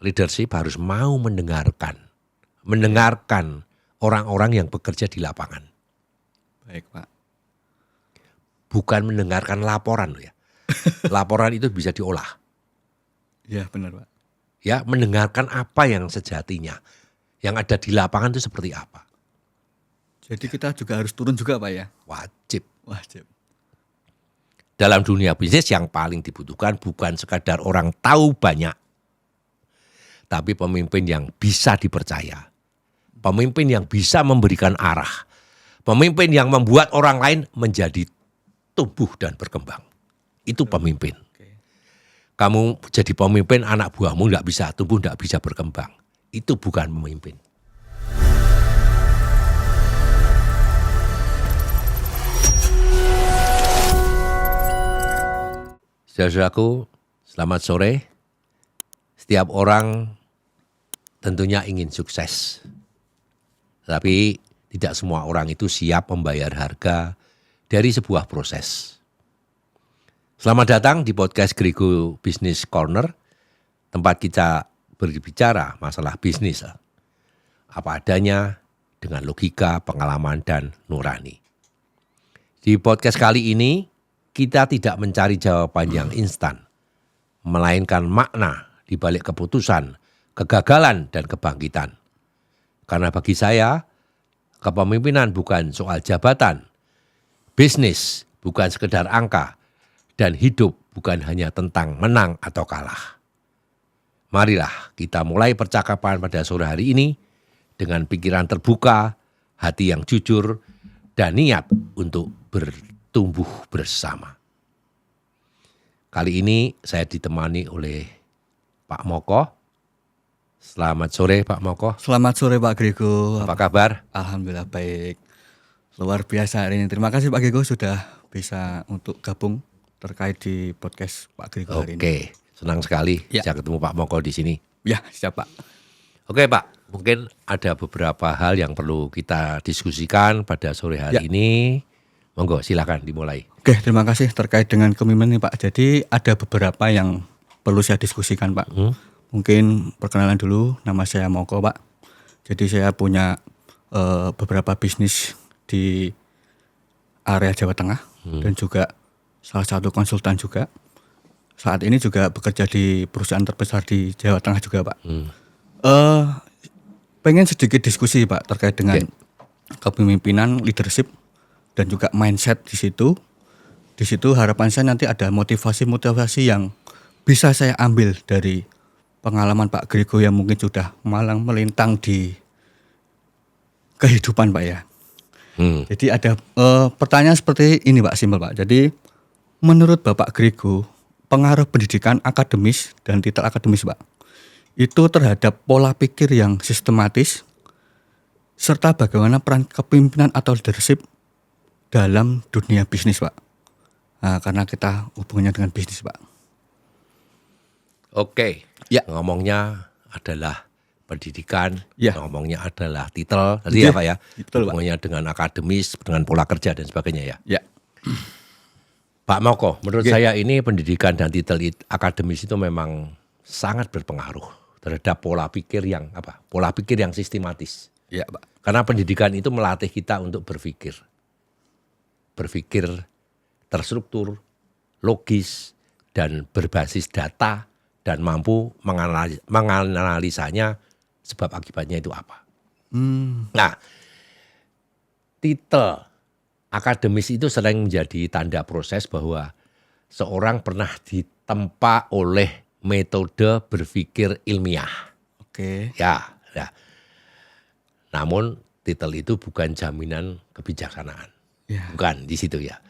leadership harus mau mendengarkan orang-orang yang bekerja di lapangan. Baik, Pak. Bukan mendengarkan laporan loh ya. Laporan itu bisa diolah. Iya, benar, Pak. Ya, mendengarkan apa yang sejatinya. Yang ada di lapangan itu seperti apa. Jadi kita juga harus turun juga, Pak ya. Wajib. Dalam dunia bisnis yang paling dibutuhkan bukan sekadar orang tahu banyak, tapi pemimpin yang bisa dipercaya. Pemimpin yang bisa memberikan arah. Pemimpin yang membuat orang lain menjadi tumbuh dan berkembang. Itu pemimpin. Kamu jadi pemimpin, anak buahmu tidak bisa tumbuh, tidak bisa berkembang. Itu bukan pemimpin. Saudaraku, selamat sore. Setiap orang tentunya ingin sukses. Tapi tidak semua orang itu siap membayar harga dari sebuah proses. Selamat datang di podcast Grego Business Corner, tempat kita berbicara masalah bisnis. Apa adanya dengan logika, pengalaman, dan nurani. Di podcast kali ini, kita tidak mencari jawaban yang instan, melainkan makna di balik keputusan, kegagalan, dan kebangkitan. Karena bagi saya, kepemimpinan bukan soal jabatan, bisnis bukan sekedar angka, dan hidup bukan hanya tentang menang atau kalah. Marilah kita mulai percakapan pada sore hari ini dengan pikiran terbuka, hati yang jujur, dan niat untuk bertumbuh bersama. Kali ini saya ditemani oleh Pak Moko. Selamat sore Pak Moko. Selamat sore Pak Grego. Apa kabar? Alhamdulillah baik. Luar biasa hari ini. Terima kasih Pak Grego sudah bisa untuk gabung terkait di podcast Pak Grego hari ini. Oke, senang sekali Ya. bisa ketemu Pak Moko di sini. Ya, siap Pak. Oke Pak, mungkin ada beberapa hal yang perlu kita diskusikan pada sore hari ini. Monggo silakan dimulai. Oke, terima kasih terkait dengan kepemimpinan nih Pak. Jadi ada beberapa yang perlu saya diskusikan Pak. Mungkin perkenalan dulu, nama saya Moko Pak. Jadi saya punya beberapa bisnis di area Jawa Tengah dan juga salah satu konsultan juga. Saat ini juga bekerja di perusahaan terbesar di Jawa Tengah juga Pak. Pengen sedikit diskusi Pak terkait dengan kepemimpinan, leadership dan juga mindset di situ. Di situ harapan saya nanti ada motivasi-motivasi yang bisa saya ambil dari pengalaman Pak Grego yang mungkin sudah malang melintang di kehidupan Pak ya. Jadi ada pertanyaan seperti ini Pak, simpel Pak. Jadi menurut Bapak Grego, pengaruh pendidikan akademis dan titel akademis Pak, itu terhadap pola pikir yang sistematis, serta bagaimana peran kepemimpinan atau leadership dalam dunia bisnis Pak. Nah, karena kita hubungannya dengan bisnis Pak. Oke, Ya. ngomongnya adalah pendidikan, Ya. ngomongnya adalah titel, tadi ya Pak ya, betul, Pak. hubungannya dengan akademis, dengan pola kerja dan sebagainya ya. Ya. Pak Moko, menurut saya ini pendidikan dan titel akademis itu memang sangat berpengaruh terhadap pola pikir yang sistematis. Ya Pak. Karena pendidikan itu melatih kita untuk berpikir terstruktur, logis, dan berbasis data, dan mampu menganalisanya sebab akibatnya itu apa. Nah, titel akademis itu sering menjadi tanda proses bahwa seorang pernah ditempa oleh metode berpikir ilmiah. Oke. Ya. Namun titel itu bukan jaminan kebijaksanaan. Ya. Bukan di situ ya.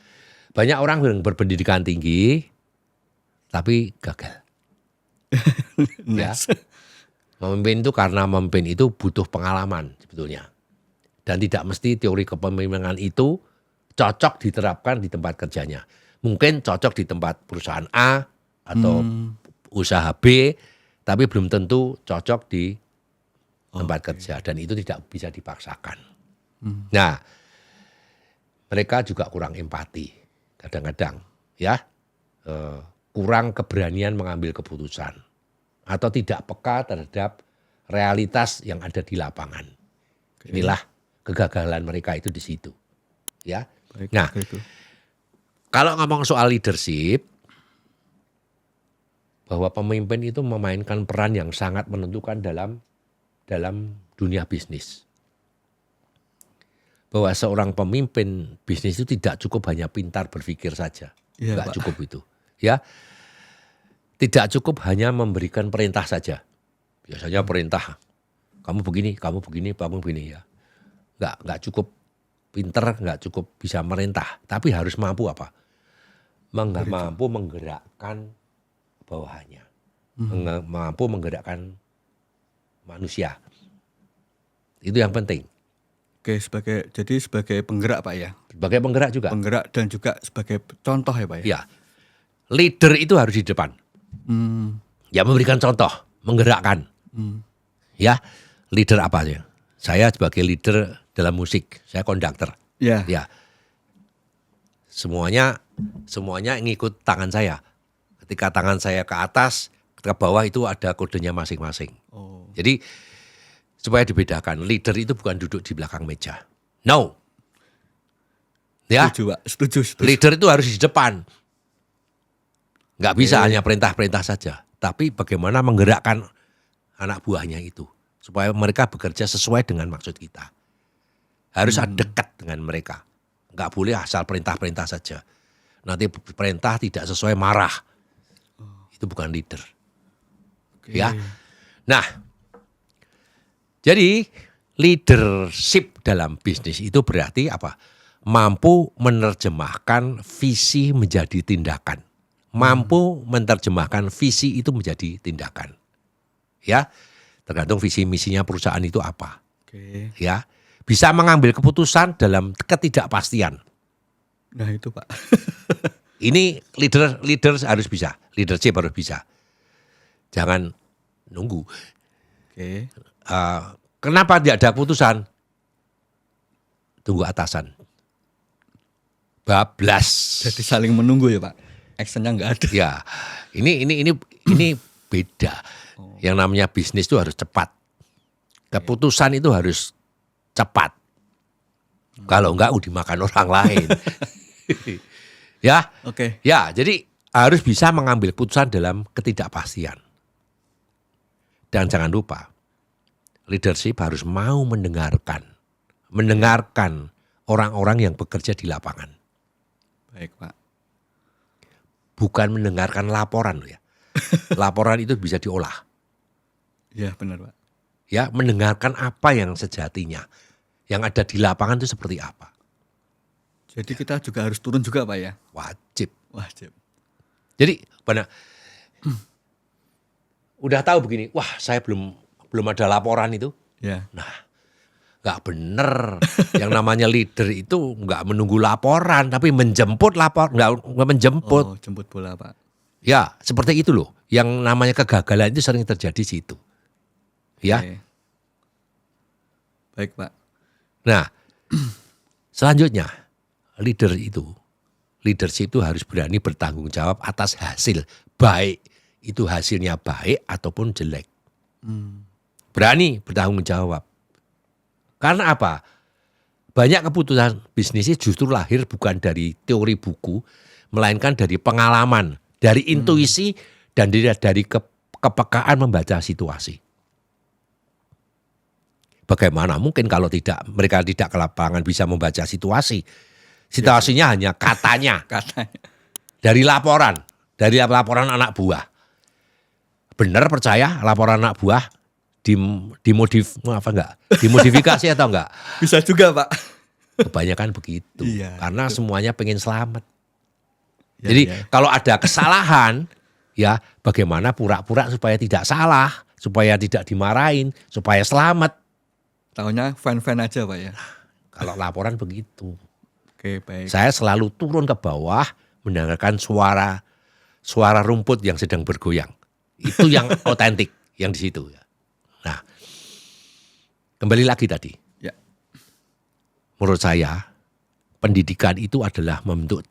Banyak orang yang berpendidikan tinggi tapi gagal. Ya. Memimpin itu karena memimpin itu butuh pengalaman sebetulnya. Dan tidak mesti teori kepemimpinan itu cocok diterapkan di tempat kerjanya. Mungkin cocok di tempat perusahaan A atau usaha B, tapi belum tentu cocok di tempat kerja. Dan itu tidak bisa dipaksakan. Nah, mereka juga kurang empati kadang-kadang ya. Kurang keberanian mengambil keputusan. atau tidak peka terhadap realitas yang ada di lapangan. Inilah kegagalan mereka itu di situ. Ya. Baik, Nah, Pak Grego. kalau ngomong soal leadership, bahwa pemimpin itu memainkan peran yang sangat menentukan dalam dunia bisnis. Bahwa seorang pemimpin bisnis itu tidak cukup hanya pintar berpikir saja. Iya, Enggak Pak. cukup itu. Ya. Tidak cukup hanya memberikan perintah saja. Biasanya perintah, kamu begini, kamu begini, kamu begini ya. Enggak cukup pintar, enggak cukup bisa merintah. Tapi harus mampu apa? Mampu menggerakkan bawahannya. Mampu menggerakkan manusia. Itu yang penting. Oke, sebagai penggerak Pak ya. Sebagai penggerak juga. Penggerak dan juga sebagai contoh ya Pak ya. Ya. Leader itu harus di depan. Ya, memberikan contoh, menggerakkan. Ya, leader apa ya? Saya sebagai leader dalam musik, saya konduktor. Ya. Ya. Semuanya ngikut tangan saya. Ketika tangan saya ke atas, ke bawah itu ada kodenya masing-masing. Oh. Jadi supaya dibedakan, leader itu bukan duduk di belakang meja. No. Ya. Setuju Pak, setuju. Leader itu harus di depan. Nggak bisa hanya perintah-perintah saja. Tapi bagaimana menggerakkan anak buahnya itu. Supaya mereka bekerja sesuai dengan maksud kita. Harus dekat dengan mereka. Nggak boleh asal perintah-perintah saja. Nanti perintah tidak sesuai marah. Itu bukan leader. Oke. Ya. Nah, jadi leadership dalam bisnis itu berarti apa? Mampu menerjemahkan visi menjadi tindakan. Mampu menerjemahkan visi itu menjadi tindakan. Ya, tergantung visi misinya perusahaan itu apa. Oke. Ya, bisa mengambil keputusan dalam ketidakpastian. Nah itu Pak. Ini leader harus bisa, leadership harus bisa. Jangan nunggu. Oke. Kenapa tidak ada keputusan? Tunggu atasan. Bablas. Jadi saling menunggu ya Pak. Actionnya nggak ada. Ya, ini beda. Yang namanya bisnis itu harus cepat. Keputusan itu harus cepat. Kalau enggak dimakan orang lain. Ya. Oke. Ya, jadi harus bisa mengambil keputusan dalam ketidakpastian. Dan jangan lupa, leadership harus mau mendengarkan orang-orang yang bekerja di lapangan. Baik Pak. Bukan mendengarkan laporan loh ya. Laporan itu bisa diolah. Iya benar Pak. Ya, mendengarkan apa yang sejatinya. Yang ada di lapangan itu seperti apa. Jadi kita juga harus turun juga Pak ya. Wajib. Wajib. Jadi benar. Udah tahu begini, wah saya belum ada laporan itu. Ya. Nah, nggak bener. Yang namanya leader itu nggak menunggu laporan, tapi menjemput nggak menjemput. Oh, jemput bola Pak. Ya, seperti itu loh. Yang namanya kegagalan itu sering terjadi di situ. Ya. Oke. Baik Pak. Nah, selanjutnya leadership itu harus berani bertanggung jawab atas hasil, baik itu hasilnya baik ataupun jelek. Berani bertanggung jawab. Karena apa? Banyak keputusan bisnis justru lahir bukan dari teori buku, melainkan dari pengalaman, dari intuisi, dan dari kepekaan membaca situasi. Bagaimana mungkin kalau mereka tidak ke lapangan bisa membaca situasi? Situasinya hanya katanya. Dari laporan anak buah. Benar percaya laporan anak buah dimodifikasi atau enggak? Bisa juga Pak. Kebanyakan begitu. Iya, Karena semuanya pengen selamat. Ya, Jadi ya. kalau ada kesalahan, ya bagaimana pura-pura supaya tidak salah, supaya tidak dimarahin, supaya selamat. Taunya fan-fan aja Pak ya. Kalau laporan begitu. Oke baik. Saya selalu turun ke bawah mendengarkan suara rumput yang sedang bergoyang. Itu yang otentik yang di situ. Nah, kembali lagi tadi. Ya. Menurut saya, pendidikan itu adalah membentuk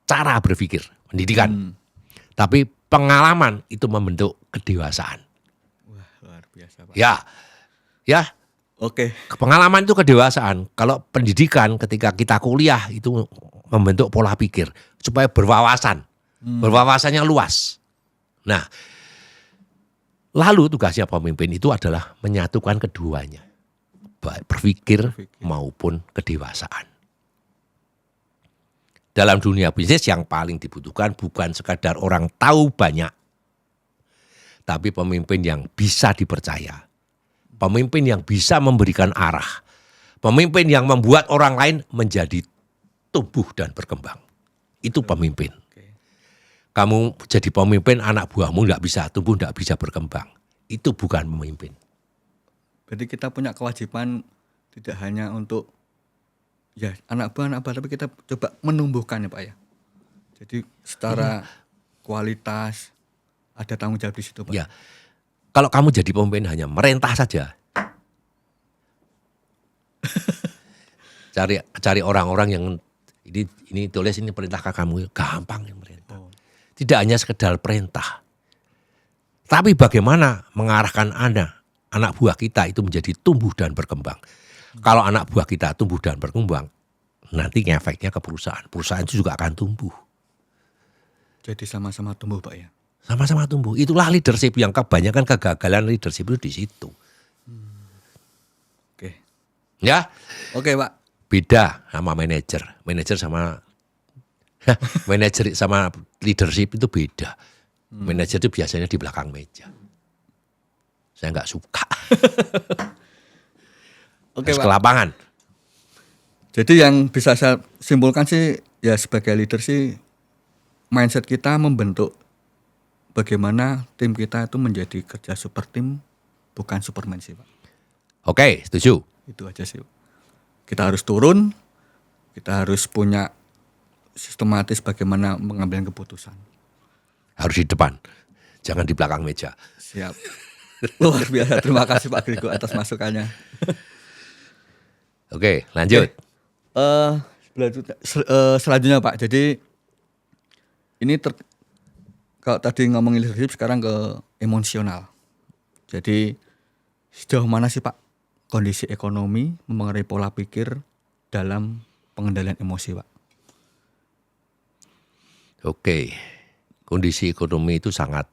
cara berpikir. Pendidikan. Tapi pengalaman itu membentuk kedewasaan. Luar biasa, Pak. Ya, ya. Oke. Pengalaman itu kedewasaan. Kalau pendidikan ketika kita kuliah itu membentuk pola pikir supaya berwawasan. Berwawasannya luas. Nah, lalu tugasnya pemimpin itu adalah menyatukan keduanya. Baik berpikir maupun kedewasaan. Dalam dunia bisnis yang paling dibutuhkan bukan sekadar orang tahu banyak, tapi pemimpin yang bisa dipercaya. Pemimpin yang bisa memberikan arah. Pemimpin yang membuat orang lain menjadi tumbuh dan berkembang. Itu pemimpin. Kamu jadi pemimpin, anak buahmu tidak bisa tumbuh, tidak bisa berkembang. Itu bukan pemimpin. Berarti kita punya kewajiban tidak hanya untuk ya anak buah, tapi kita coba menumbuhkan ya Pak ya. Jadi secara kualitas ada tanggung jawab di situ Pak. Ya. Kalau kamu jadi pemimpin hanya merentah saja. Cari orang-orang yang ini tulis ini perintahkan kamu, gampang yang merentah. Tidak hanya sekedar perintah. Tapi bagaimana mengarahkan anak buah kita itu menjadi tumbuh dan berkembang. Kalau anak buah kita tumbuh dan berkembang, nanti efeknya ke perusahaan. Perusahaan itu juga akan tumbuh. Jadi sama-sama tumbuh Pak ya. Sama-sama tumbuh. Itulah leadership yang kebanyakan kegagalan leadership itu di situ. Oke. Ya. Oke Pak. Beda sama manajer. Manajer sama leadership itu beda. Manajer itu biasanya di belakang meja. Saya nggak suka. Oke Pak. Ke lapangan. Jadi yang bisa saya simpulkan sih ya sebagai leader sih mindset kita membentuk bagaimana tim kita itu menjadi kerja super tim, bukan superman sih Pak. Oke, setuju. Itu aja sih. Kita harus turun, kita harus punya sistematis bagaimana mengambil keputusan. Harus di depan, jangan di belakang meja. Siap. Luar biasa, terima kasih Pak Grego atas masukannya. Oke, lanjut. Selanjutnya Pak, jadi ini kalau tadi ngomongin leadership sekarang ke emosional. Jadi sejauh mana sih Pak kondisi ekonomi mempengaruhi pola pikir dalam pengendalian emosi Pak? Oke, kondisi ekonomi itu sangat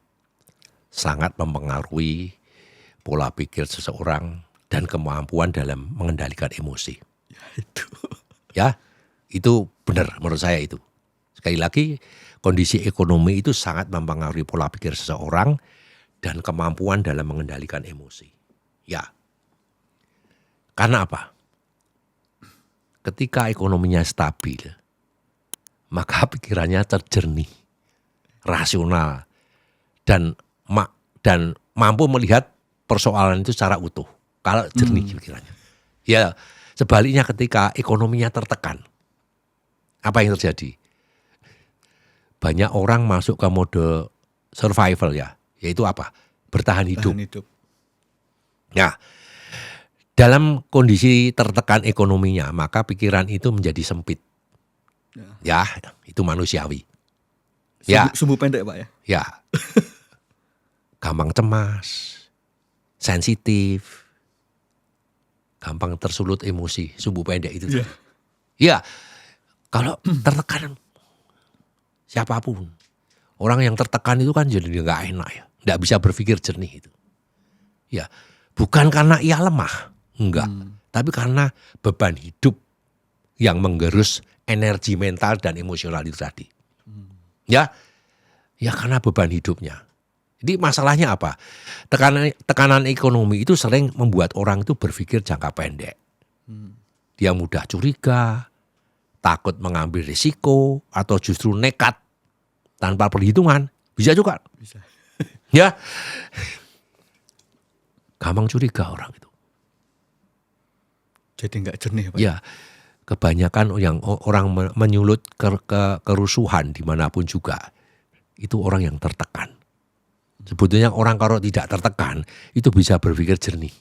mempengaruhi pola pikir seseorang dan kemampuan dalam mengendalikan emosi. Ya, itu benar menurut saya itu. Sekali lagi, kondisi ekonomi itu sangat mempengaruhi pola pikir seseorang dan kemampuan dalam mengendalikan emosi. Ya, karena apa? Ketika ekonominya stabil, maka pikirannya terjernih, rasional, dan mampu melihat persoalan itu secara utuh. Kalau jernih pikirannya. Ya, sebaliknya ketika ekonominya tertekan, apa yang terjadi? Banyak orang masuk ke mode survival ya, yaitu apa? Bertahan hidup. Nah, dalam kondisi tertekan ekonominya, maka pikiran itu menjadi sempit. Ya, itu manusiawi. Sumbu pendek Pak ya? Ya, gampang cemas, sensitif, gampang tersulut emosi, sumbu pendek itu. Ya, kalau tertekan siapapun, orang yang tertekan itu kan jadi nggak enak ya, nggak bisa berpikir jernih itu. Ya, bukan karena ia lemah, enggak, tapi karena beban hidup yang menggerus energi mental dan emosional itu tadi. Ya karena beban hidupnya. Jadi masalahnya apa? Tekanan ekonomi itu sering membuat orang itu berpikir jangka pendek. Dia mudah curiga, takut mengambil risiko, atau justru nekat tanpa perhitungan. Bisa juga. Bisa. Ya, gampang curiga orang itu. Jadi nggak jernih Pak? Ya, kebanyakan yang orang menyulut kerusuhan dimanapun juga, itu orang yang tertekan. Sebetulnya orang kalau tidak tertekan itu bisa berpikir jernih.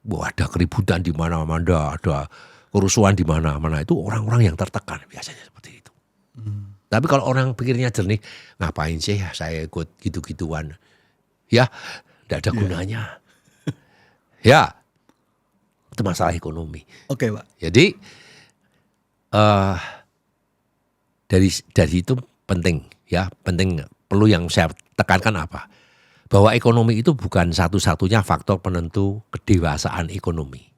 Wah, ada keributan di mana-mana, ada kerusuhan di mana-mana, itu orang-orang yang tertekan biasanya seperti itu. Tapi kalau orang pikirnya jernih, ngapain sih saya ikut gitu-gituan? Ya, tidak ada gunanya. Ya, itu masalah ekonomi. Oke, Pak. Jadi dari itu penting ya, penting perlu yang saya tekankan apa? Bahwa ekonomi itu bukan satu-satunya faktor penentu kedewasaan ekonomi.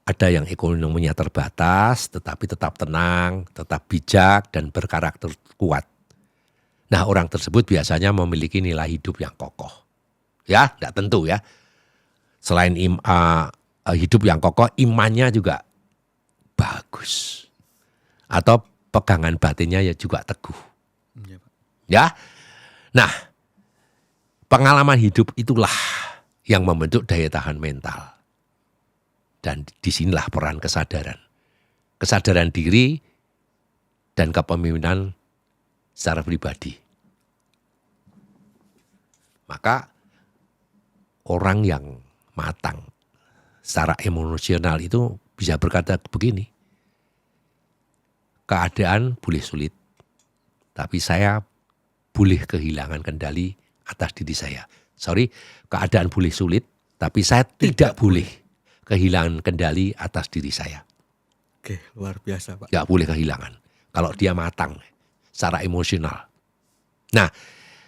Ada yang ekonominya terbatas, tetapi tetap tenang, tetap bijak, dan berkarakter kuat. Nah, orang tersebut biasanya memiliki nilai hidup yang kokoh. Ya, tidak tentu ya. Selain hidup yang kokoh, imannya juga bagus. Atau pegangan batinnya ya juga teguh. Ya, nah pengalaman hidup itulah yang membentuk daya tahan mental. Dan disinilah peran kesadaran. Kesadaran diri dan kepemimpinan secara pribadi. Maka orang yang matang secara emosional itu bisa berkata begini, keadaan boleh sulit, tapi saya boleh kehilangan kendali atas diri saya. Keadaan boleh sulit, tapi saya tidak boleh kehilangan kendali atas diri saya. Oke, luar biasa, Pak. Tidak boleh kehilangan. Kalau dia matang secara emosional. Nah,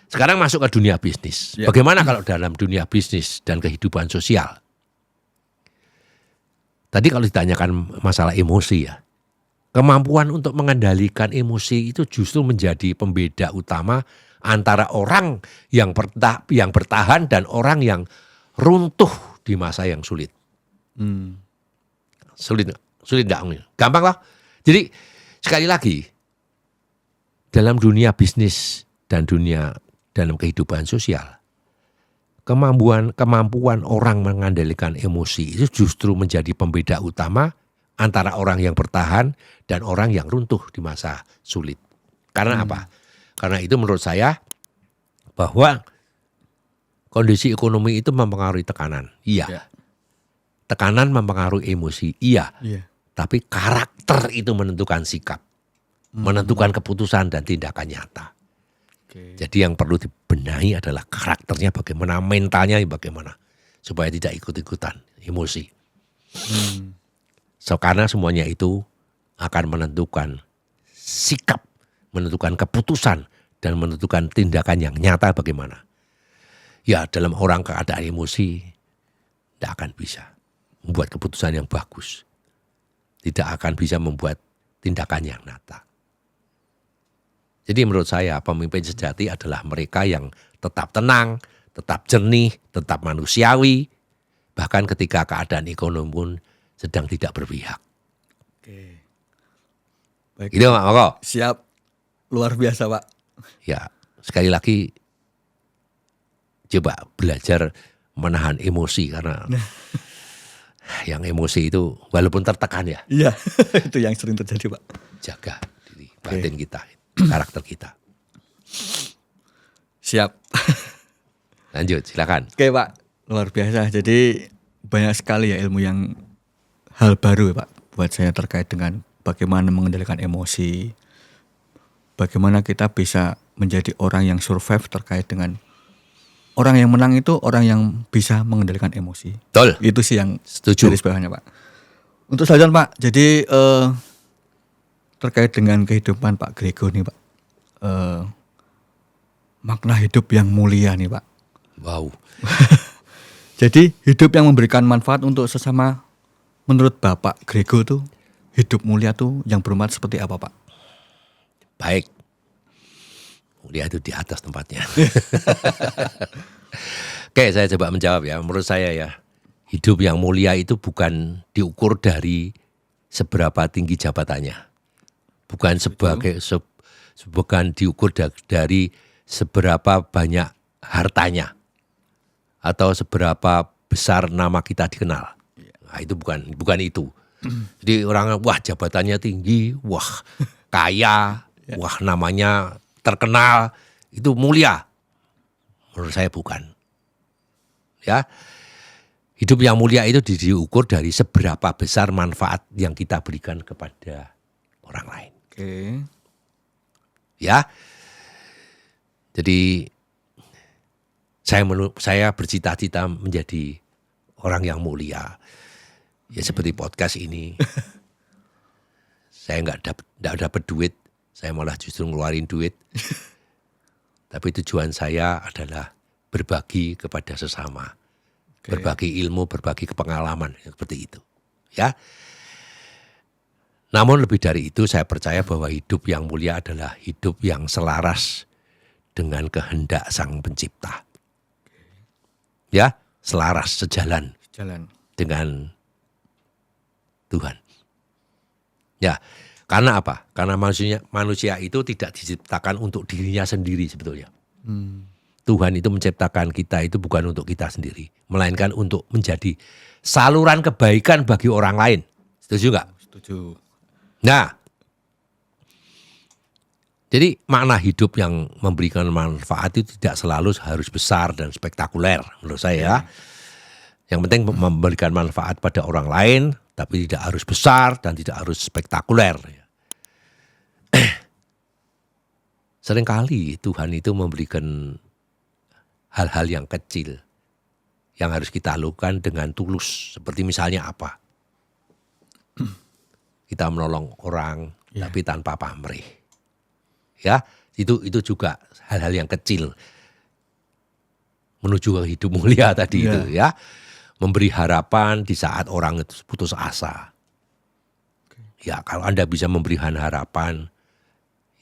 sekarang masuk ke dunia bisnis. Ya. Bagaimana kalau dalam dunia bisnis dan kehidupan sosial? Tadi kalau ditanyakan masalah emosi ya, kemampuan untuk mengendalikan emosi itu justru menjadi pembeda utama antara orang yang bertahan dan orang yang runtuh di masa yang sulit. Sulit enggak? Gampang lah. Jadi sekali lagi, dalam dunia bisnis dan dalam kehidupan sosial, kemampuan orang mengendalikan emosi itu justru menjadi pembeda utama antara orang yang bertahan dan orang yang runtuh di masa sulit. Karena apa? Karena itu menurut saya bahwa kondisi ekonomi itu mempengaruhi tekanan. Iya. Ya. Tekanan mempengaruhi emosi. Iya. Iya. Tapi karakter itu menentukan sikap. Menentukan keputusan dan tindakan nyata. Oke. Jadi yang perlu dibenahi adalah karakternya bagaimana, mentalnya bagaimana. Supaya tidak ikut-ikutan emosi. Karena semuanya itu akan menentukan sikap, menentukan keputusan, dan menentukan tindakan yang nyata bagaimana. Ya, dalam orang keadaan emosi, tidak akan bisa membuat keputusan yang bagus. Tidak akan bisa membuat tindakan yang nyata. Jadi menurut saya pemimpin sejati adalah mereka yang tetap tenang, tetap jernih, tetap manusiawi, bahkan ketika keadaan ekonomi pun sedang tidak berpihak. Oke. Baik. Gitu Pak Moko? Siap. Luar biasa, Pak. Ya, sekali lagi coba belajar menahan emosi karena yang emosi itu walaupun tertekan ya, Iya, itu yang sering terjadi, Pak. jaga diri, batin kita, karakter kita. Siap. Lanjut, silakan. Oke, Pak. Luar biasa. Jadi banyak sekali ya ilmu yang hal baru ya, Pak, buat saya terkait dengan bagaimana mengendalikan emosi. Bagaimana kita bisa menjadi orang yang survive terkait dengan orang yang menang itu orang yang bisa mengendalikan emosi. Betul. Itu sih yang Setuju. garis bawahnya, Pak. Untuk selanjutnya, Pak. Jadi terkait dengan kehidupan Pak Grego nih, Pak. Makna hidup yang mulia nih, Pak. Wow. Jadi hidup yang memberikan manfaat untuk sesama, menurut Bapak Grego tuh hidup mulia tuh yang bermanfaat seperti apa, Pak? Baik. Mulia itu di atas tempatnya. Oke, saya coba menjawab ya. Menurut saya ya, hidup yang mulia itu bukan diukur dari seberapa tinggi jabatannya. Bukan bukan diukur dari seberapa banyak hartanya. Atau seberapa besar nama kita dikenal. Nah, itu bukan itu. Jadi orang wah jabatannya tinggi, wah kaya, wah namanya terkenal, itu mulia. Menurut saya bukan. Ya. Hidup yang mulia itu diukur dari seberapa besar manfaat yang kita berikan kepada orang lain. Oke. Ya. Jadi Saya bercita-cita menjadi orang yang mulia. Ya seperti podcast ini. Saya nggak dapat duit, saya malah justru ngeluarin duit. Tapi tujuan saya adalah berbagi kepada sesama. Berbagi ilmu, berbagi pengalaman, seperti itu. Ya. Namun lebih dari itu saya percaya bahwa hidup yang mulia adalah hidup yang selaras dengan kehendak Sang Pencipta. Ya, selaras sejalan dengan Tuhan. Ya, karena apa? Karena manusia itu tidak diciptakan untuk dirinya sendiri sebetulnya. Tuhan itu menciptakan kita itu bukan untuk kita sendiri, melainkan untuk menjadi saluran kebaikan bagi orang lain. Setuju nggak? Setuju. Nah, jadi makna hidup yang memberikan manfaat itu tidak selalu harus besar dan spektakuler menurut saya. Yang penting memberikan manfaat pada orang lain, tapi tidak harus besar dan tidak harus spektakuler. Seringkali Tuhan itu memberikan hal-hal yang kecil yang harus kita lakukan dengan tulus. Seperti misalnya apa? Kita menolong orang tapi tanpa pamrih. Ya, itu juga hal-hal yang kecil menuju ke hidup mulia tadi itu ya. Memberi harapan di saat orang itu putus asa. Ya, kalau Anda bisa memberikan harapan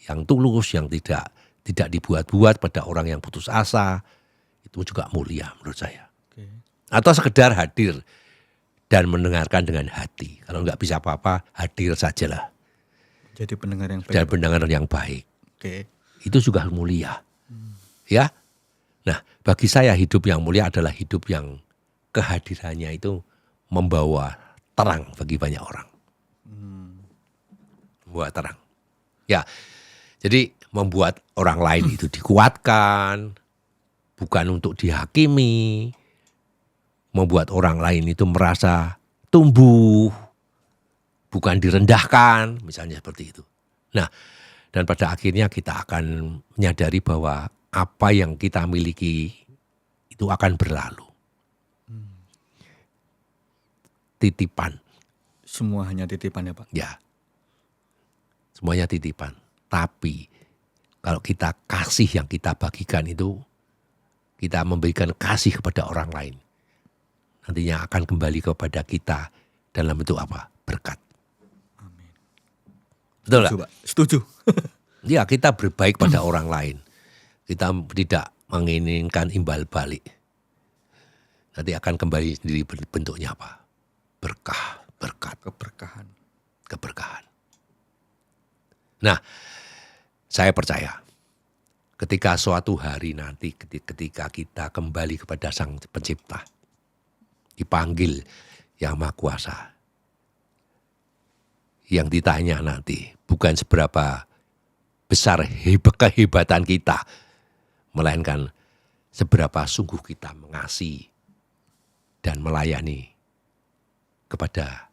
yang tulus, yang tidak dibuat-buat pada orang yang putus asa, itu juga mulia menurut saya. Atau sekedar hadir dan mendengarkan dengan hati. Kalau nggak bisa apa-apa, hadir sajalah. Jadi pendengar yang baik. Dan pendengar yang baik. Itu juga mulia. Ya. Nah, bagi saya hidup yang mulia adalah hidup yang kehadirannya itu membawa terang bagi banyak orang. Membawa terang. Ya. Jadi membuat orang lain itu dikuatkan, bukan untuk dihakimi, membuat orang lain itu merasa tumbuh, bukan direndahkan, misalnya seperti itu. Nah, dan pada akhirnya kita akan menyadari bahwa apa yang kita miliki itu akan berlalu. Titipan. Semua hanya titipan ya Pak? Ya, semuanya titipan. Tapi kalau kita kasih yang kita bagikan itu, kita memberikan kasih kepada orang lain, nantinya akan kembali kepada kita dalam bentuk apa? Berkat. Amin. Betul Setuju, Pak? Setuju. Ya, kita berbaik pada orang lain. Kita tidak menginginkan imbal balik. Nanti akan kembali sendiri bentuknya apa? Berkah, berkat, keberkahan. Nah, saya percaya ketika suatu hari nanti ketika kita kembali kepada Sang Pencipta, dipanggil Yang Maha Kuasa, yang ditanya nanti bukan seberapa besar kehebatan kita, melainkan seberapa sungguh kita mengasihi dan melayani kepada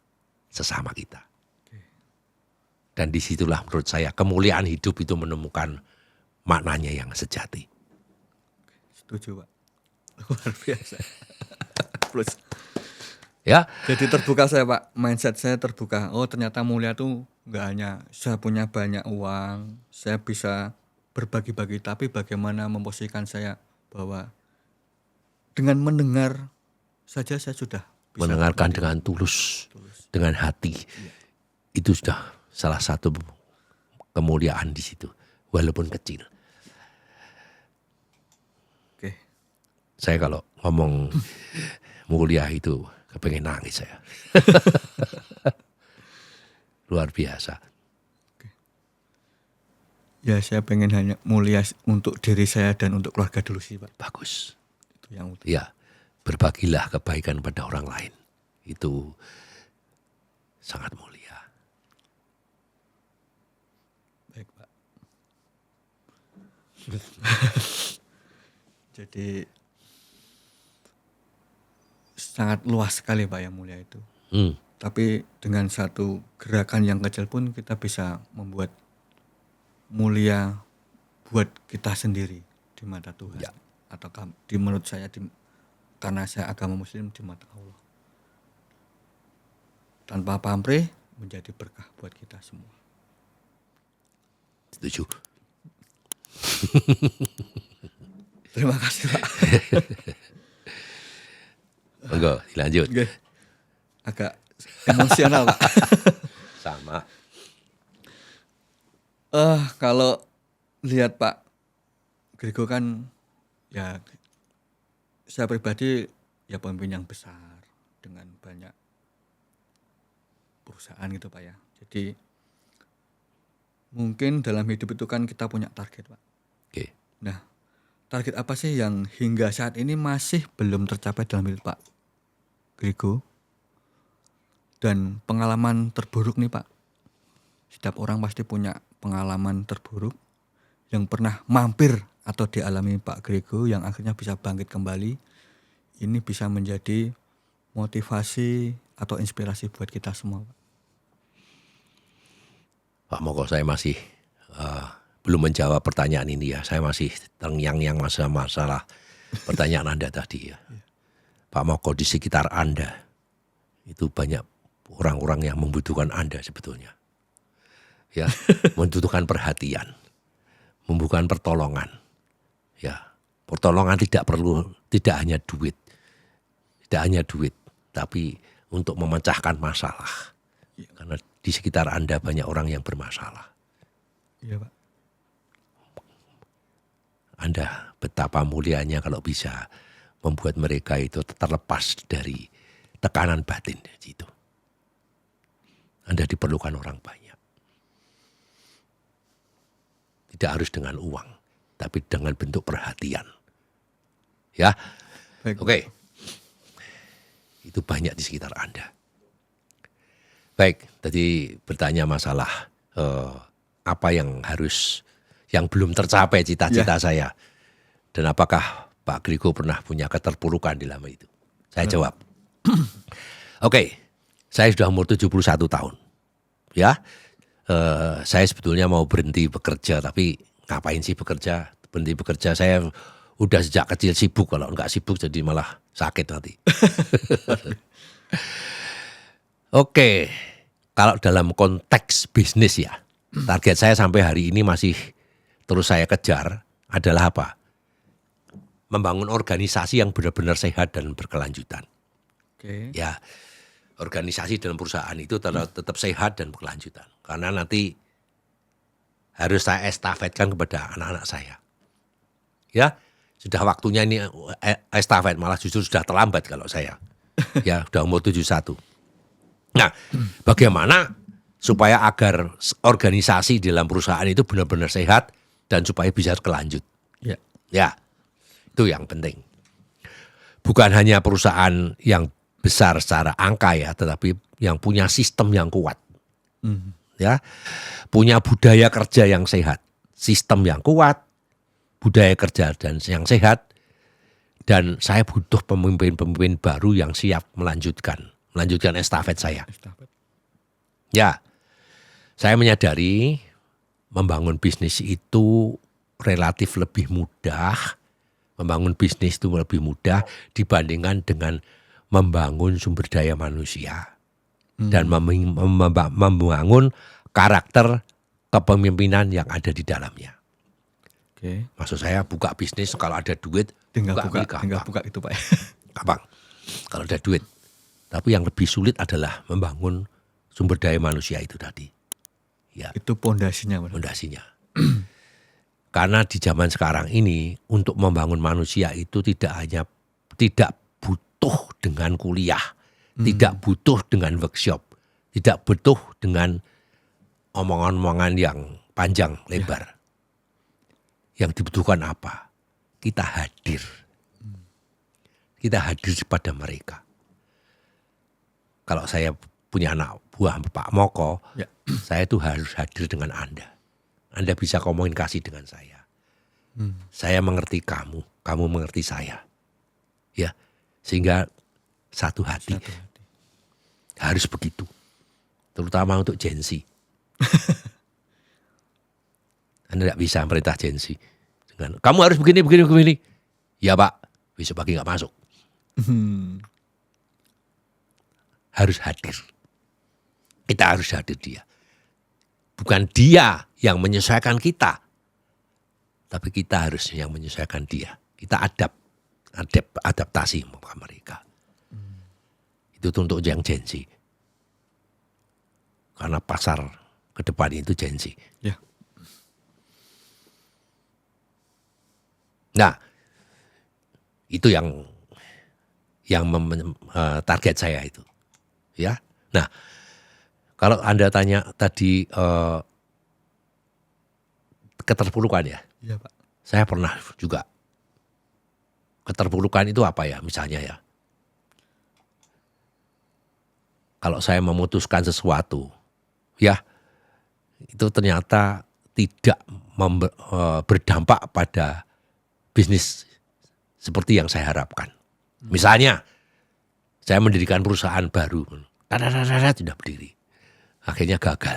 sesama kita. Dan disitulah menurut saya kemuliaan hidup itu menemukan maknanya yang sejati. Setuju Pak. Luar biasa. Plus. Ya. Jadi terbuka saya Pak, mindset saya terbuka. Oh ternyata mulia tuh nggak hanya saya punya banyak uang, saya bisa berbagi-bagi, tapi bagaimana memposisikan saya bahwa dengan mendengar saja saya sudah bisa mendengarkan dengan tulus, dengan hati. Itu sudah salah satu kemuliaan di situ, walaupun kecil. Oke. Saya kalau ngomong mulia itu kepengen nangis saya. Luar biasa. Ya saya pengen hanya mulia untuk diri saya dan untuk keluarga dulu sih Pak. Bagus. Itu yang utama. Ya, berbagilah kebaikan pada orang lain. Itu sangat mulia. Baik Pak. Jadi sangat luas sekali Pak yang mulia itu. Tapi dengan satu gerakan yang kecil pun kita bisa membuat mulia buat kita sendiri di mata Tuhan. Ya. atau di menurut saya karena saya agama Muslim di mata Allah. Tanpa pamrih menjadi berkah buat kita semua. Setuju. Terima kasih Pak. Monggo dilanjut. Oke. Agak emosional Pak. Sama. Kalau lihat Pak Grego kan ya saya pribadi ya pemimpin yang besar dengan banyak perusahaan gitu Pak ya. Jadi mungkin dalam hidup itu kan kita punya target Pak. Oke. Nah, target apa sih yang hingga saat ini masih belum tercapai dalam hidup Pak Grego? Dan pengalaman terburuk nih Pak. Setiap orang pasti punya pengalaman terburuk yang pernah mampir atau dialami Pak Grego yang akhirnya bisa bangkit kembali. Ini bisa menjadi motivasi atau inspirasi buat kita semua Pak. Pak Moko, saya masih belum menjawab pertanyaan ini ya. Saya masih terngiang-ngiang masalah pertanyaan Anda tadi ya. Pak Moko, di sekitar Anda itu banyak orang-orang yang membutuhkan Anda sebetulnya. Ya, membutuhkan perhatian, membutuhkan pertolongan. Ya, pertolongan tidak hanya duit. Tidak hanya duit, tapi untuk memecahkan masalah. Karena di sekitar Anda banyak orang yang bermasalah. Iya Pak. Anda betapa mulianya kalau bisa membuat mereka itu terlepas dari tekanan batin itu. Anda diperlukan orang banyak. Tidak harus dengan uang, tapi dengan bentuk perhatian. Ya, Baik. oke. Itu banyak di sekitar Anda. Baik, tadi bertanya masalah apa yang belum tercapai cita-cita saya. Dan apakah Pak Grego pernah punya keterpurukan di dalam itu? Saya jawab. Oke, saya sudah umur 71 tahun. Ya, saya sebetulnya mau berhenti bekerja, tapi ngapain sih bekerja? Berhenti bekerja, saya udah sejak kecil sibuk. Kalau nggak sibuk jadi malah sakit nanti. Oke, kalau dalam konteks bisnis ya, target saya sampai hari ini masih terus saya kejar adalah apa? Membangun organisasi yang benar-benar sehat dan berkelanjutan. Oke. Ya, organisasi dalam perusahaan itu tetap sehat dan berkelanjutan. Karena nanti harus saya estafetkan kepada anak-anak saya. Ya, sudah waktunya ini estafet, malah justru sudah terlambat kalau saya. Ya, sudah umur 71. Nah, bagaimana supaya agar organisasi di dalam perusahaan itu benar-benar sehat dan supaya bisa berkelanjut. Ya. Ya, itu yang penting. Bukan hanya perusahaan yang besar secara angka ya, tetapi yang punya sistem yang kuat. Ya, punya budaya kerja yang sehat, sistem yang kuat, budaya kerja dan yang sehat. Dan saya butuh pemimpin-pemimpin baru yang siap melanjutkan estafet saya. Ya, saya menyadari membangun bisnis itu relatif lebih mudah. Membangun bisnis itu lebih mudah dibandingkan dengan membangun sumber daya manusia. Dan membangun karakter kepemimpinan yang ada di dalamnya. Oke. Maksud saya buka bisnis kalau ada duit, Tinggal gampang. buka itu Pak. Gampang, kalau ada duit. Tapi yang lebih sulit adalah membangun sumber daya manusia itu tadi. Ya, Itu pondasinya Pak. fondasinya. Karena di zaman sekarang ini untuk membangun manusia itu tidak butuh dengan kuliah, tidak butuh dengan workshop, tidak butuh dengan omongan-omongan yang panjang lebar. Yang dibutuhkan apa? Kita hadir. Kita hadir kepada mereka. Kalau saya punya anak buah Pak Moko, Ya. saya tuh harus hadir dengan Anda. Anda bisa komunikasi dengan saya. Saya mengerti kamu, kamu mengerti saya. Ya, sehingga satu hati. Harus begitu. Terutama untuk Gen Z. Anda tidak bisa merintah Gen Z. Kamu harus begini. Ya Pak, besok pagi nggak masuk. Harus hadir. Kita harus hadir dia. Bukan dia yang menyesuaikan kita, tapi kita harus yang menyesuaikan dia. Kita adaptasi sama mereka. Itu untuk yang Gen Z. Karena pasar ke depan itu Gen Z. Ya. Nah, itu yang target saya itu. Ya. Nah, kalau Anda tanya tadi keterpurukan ya. Iya, Pak. Saya pernah juga. Keterpurukan itu apa ya? Misalnya ya. Kalau saya memutuskan sesuatu, ya itu ternyata tidak berdampak pada bisnis seperti yang saya harapkan. Misalnya, saya mendirikan perusahaan baru, tidak berdiri, akhirnya gagal.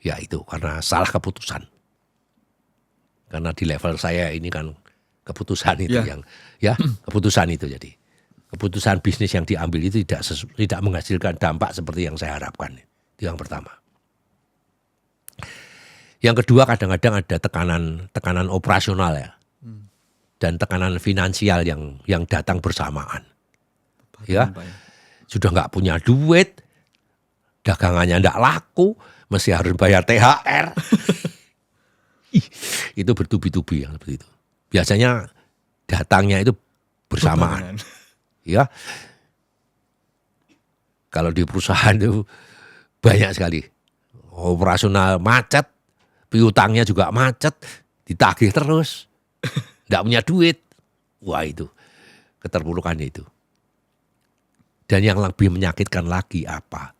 Ya itu karena salah keputusan. Karena di level saya ini kan keputusan itu keputusan itu jadi. Keputusan bisnis yang diambil itu tidak menghasilkan dampak seperti yang saya harapkan. Itu yang pertama. Yang kedua kadang-kadang ada tekanan operasional ya. Dan tekanan finansial yang datang bersamaan. Ya. Sudah nggak punya duit, dagangannya nggak laku, mesti harus bayar THR. Itu bertubi-tubi yang seperti itu. Biasanya datangnya itu bersamaan. Ya, kalau di perusahaan itu banyak sekali operasional macet, piutangnya juga macet, ditagih terus, nggak punya duit, wah itu keterpurukan itu. Dan yang lebih menyakitkan lagi apa?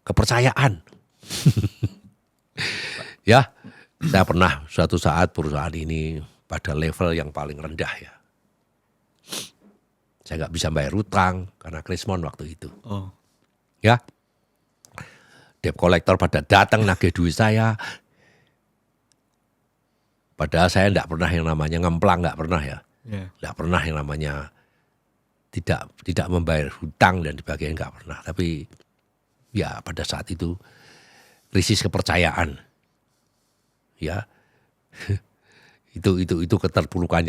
Kepercayaan. Ya, saya pernah suatu saat perusahaan ini pada level yang paling rendah ya. Saya nggak bisa bayar utang karena krismon waktu itu. Oh. Ya, debt collector pada datang nagih duit saya. Padahal saya nggak pernah yang namanya ngemplang, nggak pernah ya. Nggak pernah yang namanya tidak membayar hutang dan sebagainya, nggak pernah. Tapi ya pada saat itu krisis kepercayaan. Ya, itu keterpurukan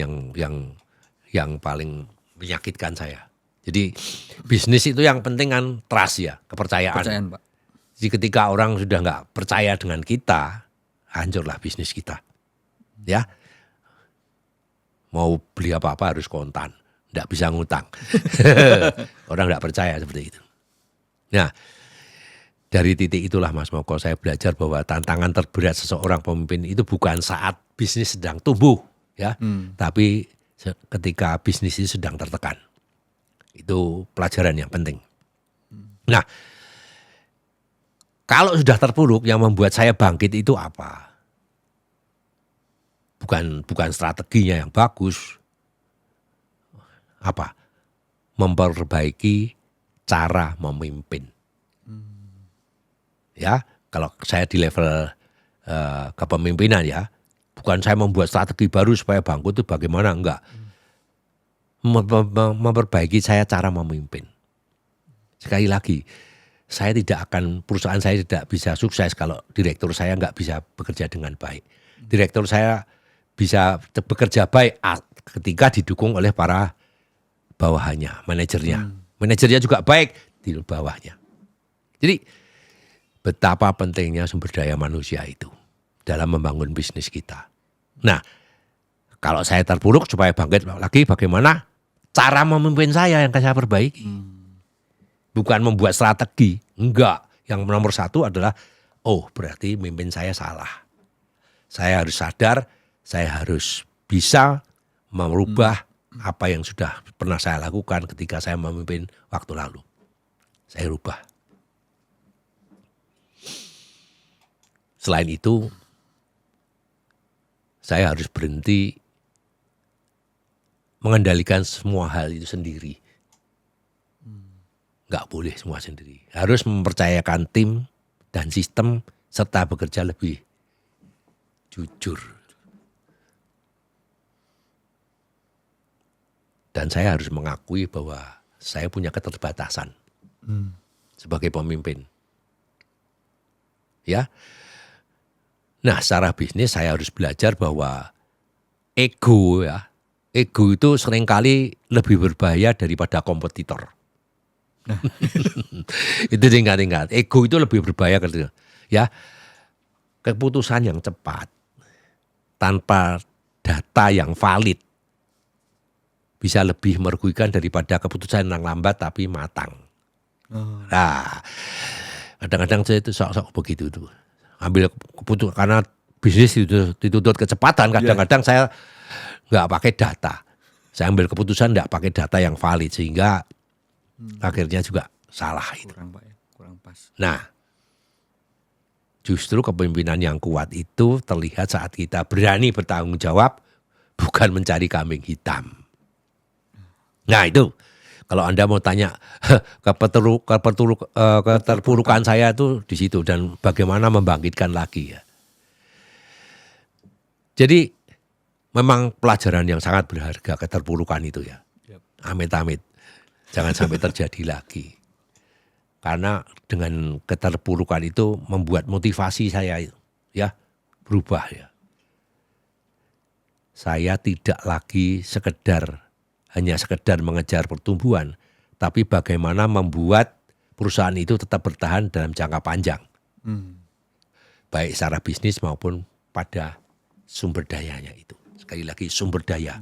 yang paling menyakitkan saya. Jadi bisnis itu yang penting kan trust ya, kepercayaan. Kepercayaan, Pak. Jadi ketika orang sudah nggak percaya dengan kita, hancurlah bisnis kita. Ya, mau beli apa-apa harus kontan, nggak bisa ngutang. Orang nggak percaya seperti itu. Nah, dari titik itulah Mas Moko saya belajar bahwa tantangan terberat seseorang pemimpin itu bukan saat bisnis sedang tumbuh, ya, tapi ketika bisnis itu sedang tertekan. Itu pelajaran yang penting. Nah, kalau sudah terpuruk, yang membuat saya bangkit itu apa? Bukan strateginya yang bagus. Apa? Memperbaiki cara memimpin. Ya, kalau saya di level kepemimpinan ya, bukan saya membuat strategi baru supaya bangkrut itu bagaimana, enggak. Memperbaiki saya cara memimpin. Sekali lagi, perusahaan saya tidak bisa sukses kalau direktur saya enggak bisa bekerja dengan baik. Direktur saya bisa bekerja baik ketika didukung oleh para bawahannya, manajernya. Manajernya juga baik di bawahnya. Jadi betapa pentingnya sumber daya manusia itu dalam membangun bisnis kita. Nah, kalau saya terpuruk supaya bangkit lagi, bagaimana cara memimpin saya yang saya perbaiki? Bukan membuat strategi, enggak. Yang nomor satu adalah, berarti mimpin saya salah. Saya harus sadar, saya harus bisa merubah apa yang sudah pernah saya lakukan ketika saya memimpin waktu lalu. Saya rubah. Selain itu, saya harus berhenti mengendalikan semua hal itu sendiri. Nggak boleh semua sendiri. Harus mempercayakan tim dan sistem serta bekerja lebih jujur. Dan saya harus mengakui bahwa saya punya keterbatasan sebagai pemimpin. Ya. Nah, secara bisnis saya harus belajar bahwa ego itu seringkali lebih berbahaya daripada kompetitor. Itu ingat-ingat. Ego itu lebih berbahaya ya. Keputusan yang cepat tanpa data yang valid bisa lebih merugikan daripada keputusan yang lambat tapi matang. Nah, kadang-kadang saya itu sok-sok begitu tuh. Ambil keputusan karena bisnis itu dituntut kecepatan. Kadang-kadang saya nggak pakai data. Saya ambil keputusan nggak pakai data yang valid sehingga akhirnya juga salah itu. Kurang Pak ya, kurang pas. Nah, justru kepemimpinan yang kuat itu terlihat saat kita berani bertanggung jawab, bukan mencari kambing hitam. Nah itu, kalau Anda mau tanya keterpurukan saya itu di situ dan bagaimana membangkitkan lagi ya. Jadi memang pelajaran yang sangat berharga keterpurukan itu ya. Amit-amit, jangan sampai terjadi lagi. Karena dengan keterpurukan itu membuat motivasi saya ya berubah ya. Saya tidak lagi hanya sekedar mengejar pertumbuhan, tapi bagaimana membuat perusahaan itu tetap bertahan dalam jangka panjang. Baik secara bisnis maupun pada sumber dayanya itu. Sekali lagi sumber daya.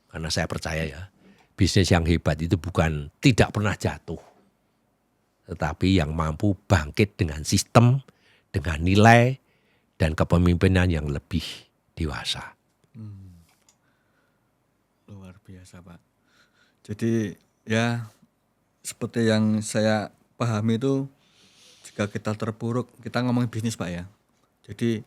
Karena saya percaya ya, bisnis yang hebat itu bukan tidak pernah jatuh, tetapi yang mampu bangkit dengan sistem, dengan nilai, dan kepemimpinan yang lebih dewasa. Luar biasa Pak. Jadi ya seperti yang saya pahami itu, jika kita terpuruk, kita ngomongin bisnis Pak ya. Jadi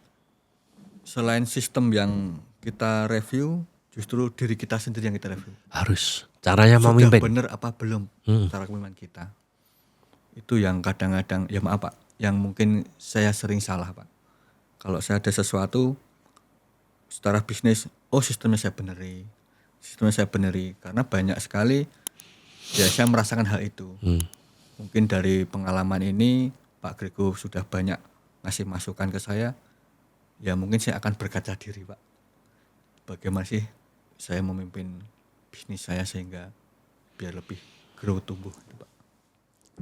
selain sistem yang kita review, justru diri kita sendiri yang kita review. Harus caranya Sudah memimpin. benar apa belum cara kepemimpinan kita. Itu yang kadang-kadang, ya maaf Pak, yang mungkin saya sering salah Pak. Kalau saya ada sesuatu secara bisnis, sistemnya saya beneri. Karena banyak sekali ya saya merasakan hal itu. Mungkin dari pengalaman ini Pak Grego sudah banyak ngasih masukan ke saya, ya mungkin saya akan berkaca diri Pak. Bagaimana sih saya memimpin bisnis saya sehingga biar lebih grow tumbuh gitu, Pak.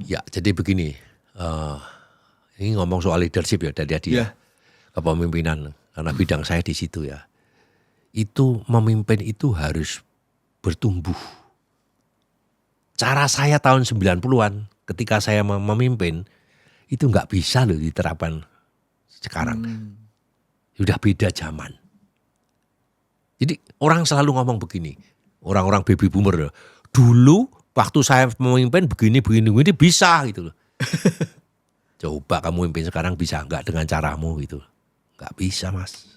Ya, jadi begini, ini ngomong soal leadership ya tadi ya, kepemimpinan, karena bidang saya di situ ya. Itu memimpin itu harus bertumbuh. Cara saya tahun 90-an ketika saya memimpin itu nggak bisa loh diterapkan sekarang. Sudah beda zaman. Jadi orang selalu ngomong begini, orang-orang baby boomer, dulu waktu saya memimpin begini bisa gitu loh. Coba kamu mimpin sekarang bisa nggak dengan caramu gitu? Nggak bisa Mas.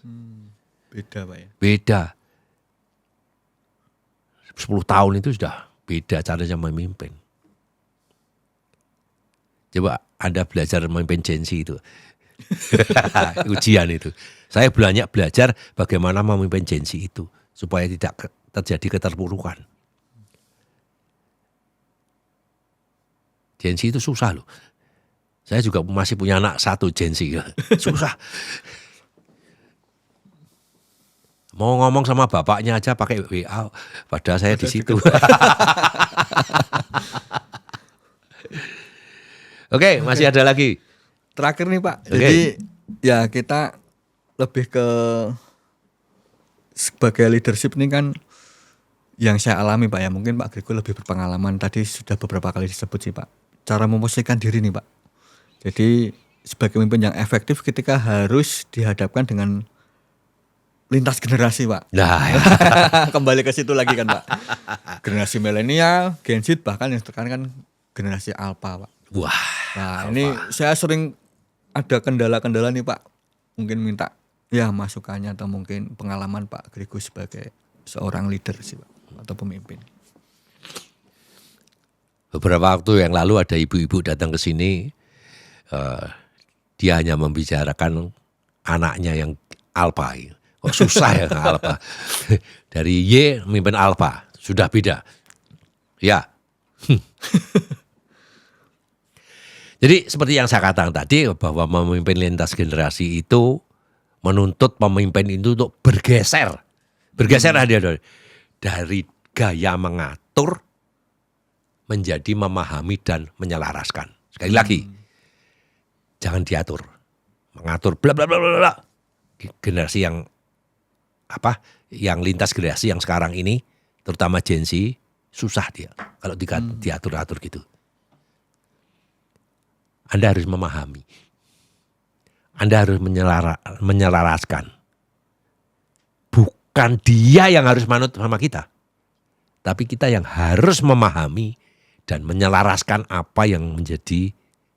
Beda Pak ya? Beda. 10 tahun itu sudah beda caranya memimpin. Coba Anda belajar memimpin Gen Z itu. Ujian itu. Saya banyak belajar bagaimana memimpin Gen Z itu. Supaya tidak terjadi keterpurukan. Gen Z itu susah loh. Saya juga masih punya anak satu Gen Z. Susah. Mau ngomong sama bapaknya aja pakai WA, padahal saya di situ. Oke, masih ada lagi. Terakhir nih Pak, jadi ya kita lebih ke sebagai leadership ini kan yang saya alami Pak ya, mungkin Pak Grego lebih berpengalaman, tadi sudah beberapa kali disebut sih Pak. Cara memposisikan diri nih Pak. Jadi sebagai pemimpin yang efektif ketika harus dihadapkan dengan lintas generasi Pak. Nah, ya. Kembali ke situ lagi kan Pak. Generasi milenial, Gen Z, bahkan yang sekarang kan generasi Alpha Pak. Wah. Nah ini saya sering ada kendala-kendala nih Pak. Mungkin minta ya masukannya atau mungkin pengalaman Pak Grego sebagai seorang leader sih Pak, atau pemimpin. Beberapa waktu yang lalu ada ibu-ibu datang ke sini. Dia hanya membicarakan anaknya yang Alpha. Kok susah ya Alpha. Dari Y memimpin Alpha. Sudah beda. Ya. Jadi seperti yang saya katakan tadi bahwa memimpin lintas generasi itu menuntut pemimpin itu untuk bergeser. Bergeser dari gaya mengatur menjadi memahami dan menyelaraskan. Sekali lagi, jangan diatur. Mengatur bla bla bla bla bla. Generasi yang yang lintas generasi yang sekarang ini, terutama Gen Z, susah dia kalau diatur-atur gitu. Anda harus memahami. Anda harus menyelaraskan. Bukan dia yang harus manut sama kita. Tapi kita yang harus memahami dan menyelaraskan apa yang menjadi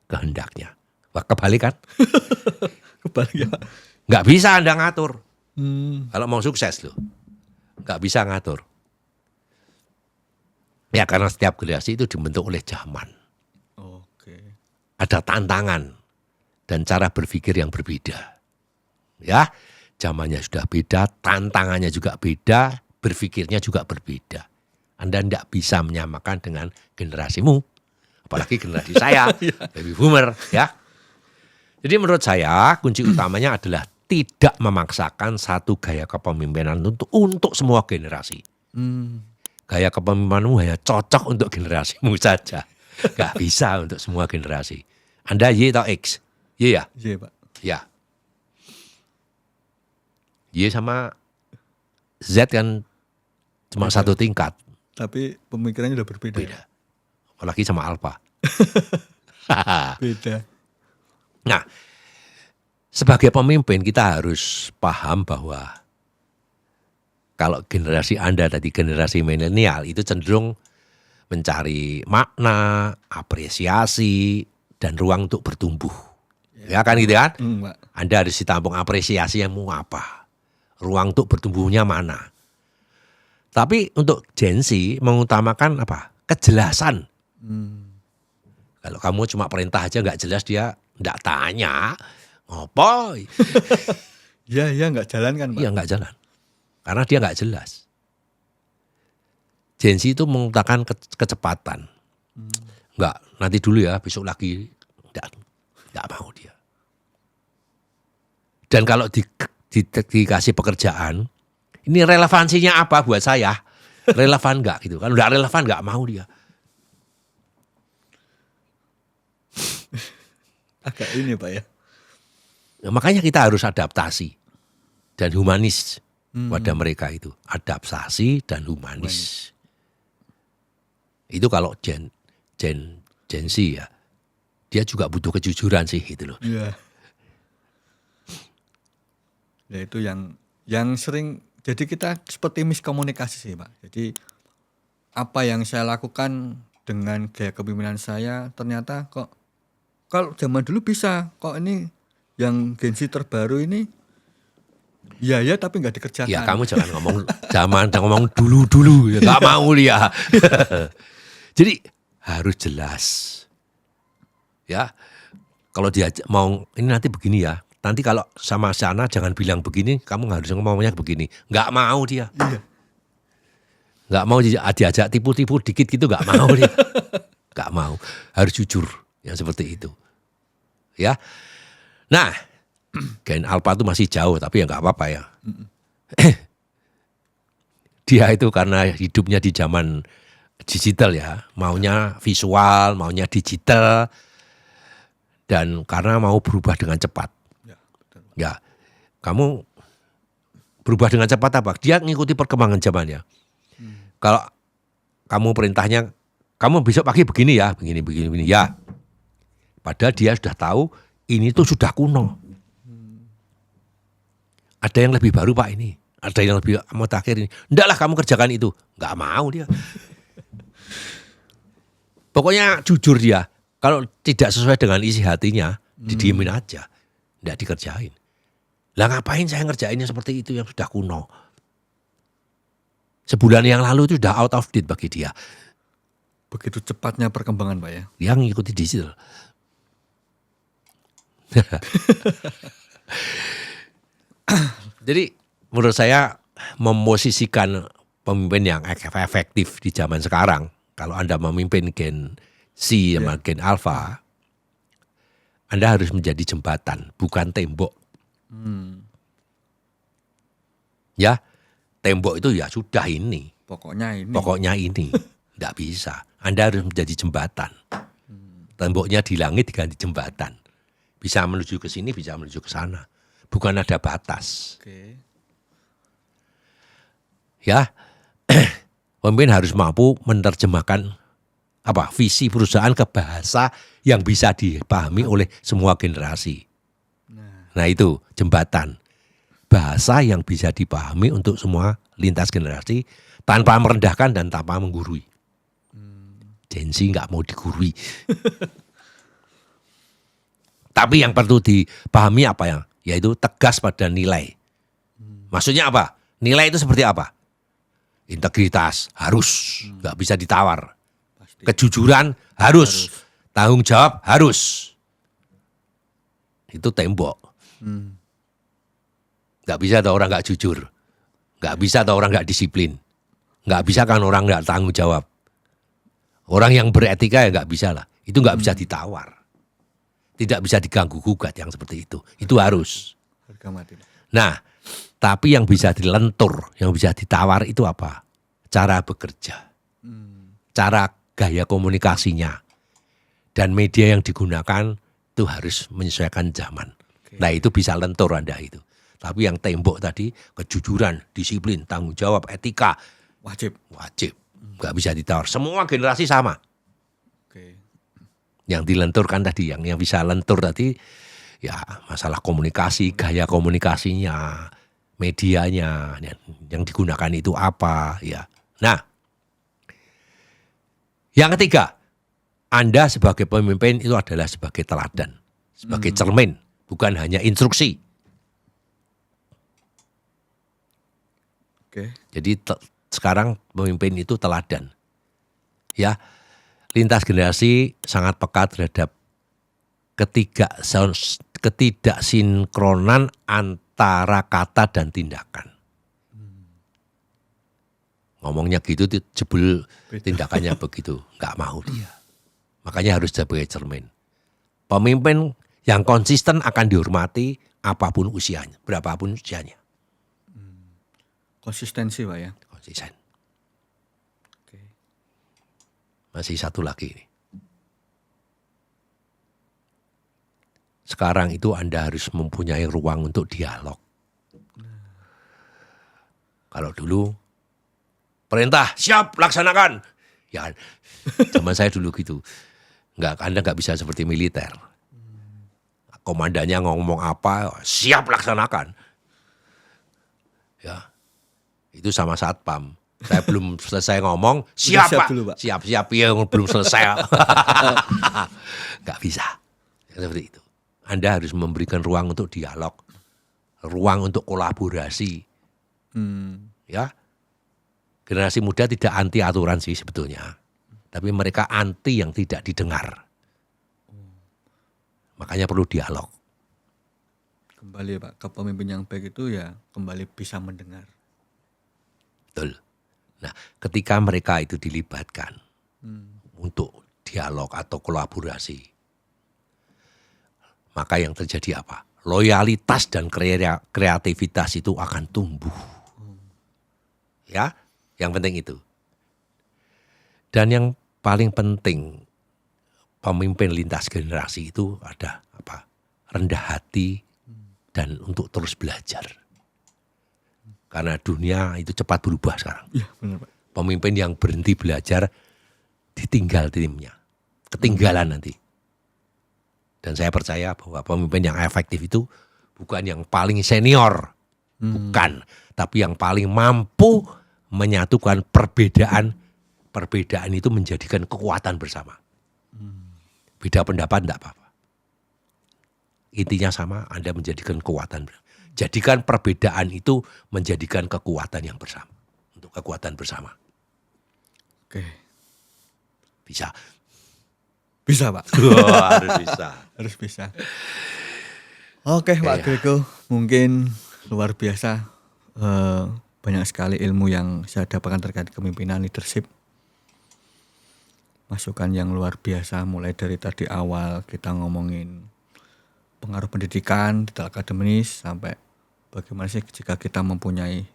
kehendaknya. Wah, kebalik kan? Kebalik ya. Nggak bisa Anda ngatur. Kalau mau sukses loh. Nggak bisa ngatur. Ya karena setiap generasi itu dibentuk oleh zaman. Oke. Ada tantangan dan cara berpikir yang berbeda. Ya, zamannya sudah beda, tantangannya juga beda, berpikirnya juga berbeda. Anda tidak bisa menyamakan dengan generasimu, apalagi generasi saya, baby boomer, ya. Jadi menurut saya kunci utamanya adalah tidak memaksakan satu gaya kepemimpinan untuk semua generasi. Gaya kepemimpinanmu hanya cocok untuk generasimu saja, gak bisa untuk semua generasi. Anda Y atau X? Y ya? Iya Pak. Ya. Y sama Z kan cuma satu tingkat. Tapi pemikirannya udah berbeda. Beda. Apalagi sama alpha. Beda. Nah, sebagai pemimpin kita harus paham bahwa kalau generasi Anda tadi generasi milenial itu cenderung mencari makna, apresiasi, dan ruang untuk bertumbuh. Ya kan gitu kan? Pak. Anda harus ditampung apresiasi yang mau apa. Ruang untuk bertumbuhnya mana. Tapi untuk Gen Z mengutamakan apa? Kejelasan. Kalau kamu cuma perintah aja nggak jelas dia nggak tanya. Ngopo? Iya nggak jalan kan Pak? Iya nggak jalan. Karena dia nggak jelas. Gen Z itu mengutamakan kecepatan. Nggak, nanti dulu ya, besok lagi. Nggak mau dia. Dan kalau dikasih pekerjaan, ini relevansinya apa buat saya? Relevan nggak gitu kan? Udah relevan nggak mau dia. Agak ini Pak ya. Nah, makanya kita harus adaptasi dan humanis pada mereka itu. Adaptasi dan humanis. Itu kalau Gen Z ya. Dia juga butuh kejujuran sih gitu loh. Iya. Ya itu yang sering jadi kita seperti miskomunikasi sih Pak. Jadi apa yang saya lakukan dengan gaya kepemimpinan saya ternyata kok kalau zaman dulu bisa, kok ini yang Gen Z terbaru ini ya tapi nggak dikerjakan. Ya kamu jangan ngomong jangan ngomong dulu ya, nggak mau dia. Jadi harus jelas. Ya, kalau dia mau ini nanti begini ya. Nanti kalau sama sana jangan bilang begini, kamu harus ngomongnya begini. Nggak mau dia. Iya. Nggak mau diajak tipu-tipu dikit gitu, nggak mau dia. Nggak mau. Harus jujur yang seperti itu. Ya. Nah, Gen Alpha itu masih jauh, tapi ya nggak apa-apa ya. Dia itu karena hidupnya di zaman digital ya, maunya visual, maunya digital, dan karena mau berubah dengan cepat. Ya, kamu berubah dengan cepat apa? Dia ngikuti perkembangan zamannya. Kalau kamu perintahnya, kamu besok pagi begini ya, begini ya. Padahal dia sudah tahu ini tuh sudah kuno. Ada yang lebih baru Pak ini, ada yang lebih mutakhir ini. Ndaklah kamu kerjakan itu, nggak mau dia. Pokoknya jujur dia. Kalau tidak sesuai dengan isi hatinya, didiemin aja, nggak dikerjain. Lah ngapain saya ngerjainnya seperti itu yang sudah kuno? Sebulan yang lalu itu sudah out of date bagi dia. Begitu cepatnya perkembangan Pak ya. Dia ngikuti digital. Jadi menurut saya memosisikan pemimpin yang efektif di zaman sekarang, kalau Anda memimpin Gen Z sama Gen Alpha, Anda harus menjadi jembatan, bukan tembok. Ya, tembok itu ya sudah ini. Pokoknya ini. Nggak bisa. Anda harus menjadi jembatan. Temboknya di langit diganti jembatan. Bisa menuju ke sini, bisa menuju ke sana. Bukan ada batas. Ya, pemimpin harus mampu menerjemahkan visi perusahaan ke bahasa yang bisa dipahami oleh semua generasi. Nah itu jembatan. Bahasa yang bisa dipahami untuk semua lintas generasi tanpa merendahkan dan tanpa menggurui. Gen Z nggak mau digurui. Tapi yang perlu dipahami apa ya? Yaitu tegas pada nilai. Maksudnya apa? Nilai itu seperti apa? Integritas harus, nggak bisa ditawar. Kejujuran harus. Tanggung jawab harus. Itu tembok. Nggak bisa ada orang nggak jujur. Nggak bisa ada orang nggak disiplin. Nggak bisa kan orang nggak tanggung jawab. Orang yang beretika ya nggak bisa lah. Itu nggak bisa ditawar. Tidak bisa diganggu gugat yang seperti itu. Itu harus. Nah, tapi yang bisa dilentur, yang bisa ditawar itu apa? Cara bekerja. Cara gaya komunikasinya. Dan media yang digunakan itu harus menyesuaikan zaman. Nah itu bisa lentur Anda itu. Tapi yang tembok tadi, kejujuran, disiplin, tanggung jawab, etika. Wajib. Nggak bisa ditawar. Semua generasi sama. Yang dilenturkan tadi, yang bisa lentur tadi, ya masalah komunikasi, gaya komunikasinya, medianya, yang digunakan itu apa, ya. Nah, yang ketiga, Anda sebagai pemimpin itu adalah sebagai teladan, sebagai cermin, bukan hanya instruksi. Jadi sekarang pemimpin itu teladan, ya. Lintas generasi sangat peka terhadap ketidaksinkronan antara kata dan tindakan. Ngomongnya gitu, jebul tindakannya begitu. Nggak mau dia. Makanya harus sebagai cermin. Pemimpin yang konsisten akan dihormati apapun usianya, berapapun usianya. Konsistensi Pak ya? Konsisten. Masih satu lagi ini. Sekarang itu Anda harus mempunyai ruang untuk dialog. Kalau dulu perintah siap laksanakan, ya zaman saya dulu gitu. Anda nggak bisa seperti militer. Komandannya ngomong apa, siap laksanakan. Ya, itu sama satpam. Saya belum selesai ngomong, siap Pak. Siap, ya belum selesai. Nggak bisa. Seperti itu. Anda harus memberikan ruang untuk dialog. Ruang untuk kolaborasi. Ya. Generasi muda tidak anti aturan sih sebetulnya. Tapi mereka anti yang tidak didengar. Makanya perlu dialog. Kembali Pak, kepemimpinan yang baik itu ya kembali bisa mendengar. Betul. Nah, ketika mereka itu dilibatkan untuk dialog atau kolaborasi, maka yang terjadi apa? Loyalitas dan kreativitas itu akan tumbuh. Ya, yang penting itu. Dan yang paling penting, pemimpin lintas generasi itu ada apa? Rendah hati dan untuk terus belajar. Karena dunia itu cepat berubah sekarang. Iya, benar Pak. Pemimpin yang berhenti belajar ditinggal timnya. Ketinggalan nanti. Dan saya percaya bahwa pemimpin yang efektif itu bukan yang paling senior. Bukan. Tapi yang paling mampu menyatukan perbedaan. Perbedaan itu menjadikan kekuatan bersama. Beda pendapat enggak apa-apa. Intinya sama, Anda menjadikan kekuatan bersama. Jadikan perbedaan itu menjadikan kekuatan yang bersama. Untuk kekuatan bersama. Oke. Bisa. Bisa Pak. Harus bisa. Harus bisa. Oke Pak Grego, mungkin luar biasa banyak sekali ilmu yang saya dapatkan terkait kepemimpinan leadership. Masukan yang luar biasa mulai dari tadi awal kita ngomongin pengaruh pendidikan, detail akademis, sampai bagaimana sih jika kita mempunyai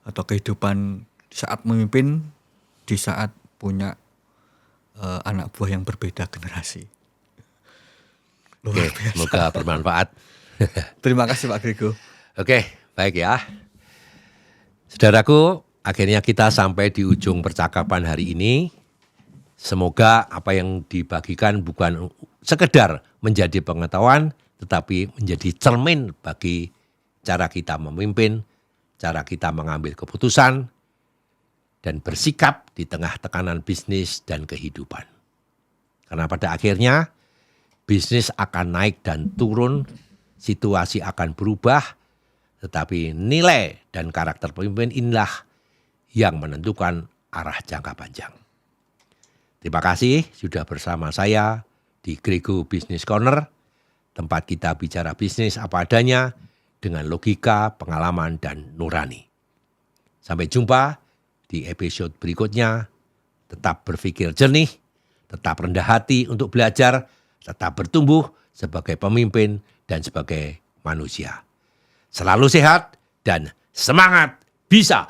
atau kehidupan saat memimpin di saat punya anak buah yang berbeda generasi. Luar Oke, biasa. semoga bermanfaat. Terima kasih Pak Grego. Oke, baik ya. Saudaraku, akhirnya kita sampai di ujung percakapan hari ini. Semoga apa yang dibagikan bukan sekedar menjadi pengetahuan, tetapi menjadi cermin bagi cara kita memimpin, cara kita mengambil keputusan, dan bersikap di tengah tekanan bisnis dan kehidupan. Karena pada akhirnya, bisnis akan naik dan turun, situasi akan berubah, tetapi nilai dan karakter pemimpin inilah yang menentukan arah jangka panjang. Terima kasih sudah bersama saya di Grego Business Corner, tempat kita bicara bisnis apa adanya dengan logika, pengalaman, dan nurani. Sampai jumpa di episode berikutnya. Tetap berpikir jernih, tetap rendah hati untuk belajar, tetap bertumbuh sebagai pemimpin dan sebagai manusia. Selalu sehat dan semangat bisa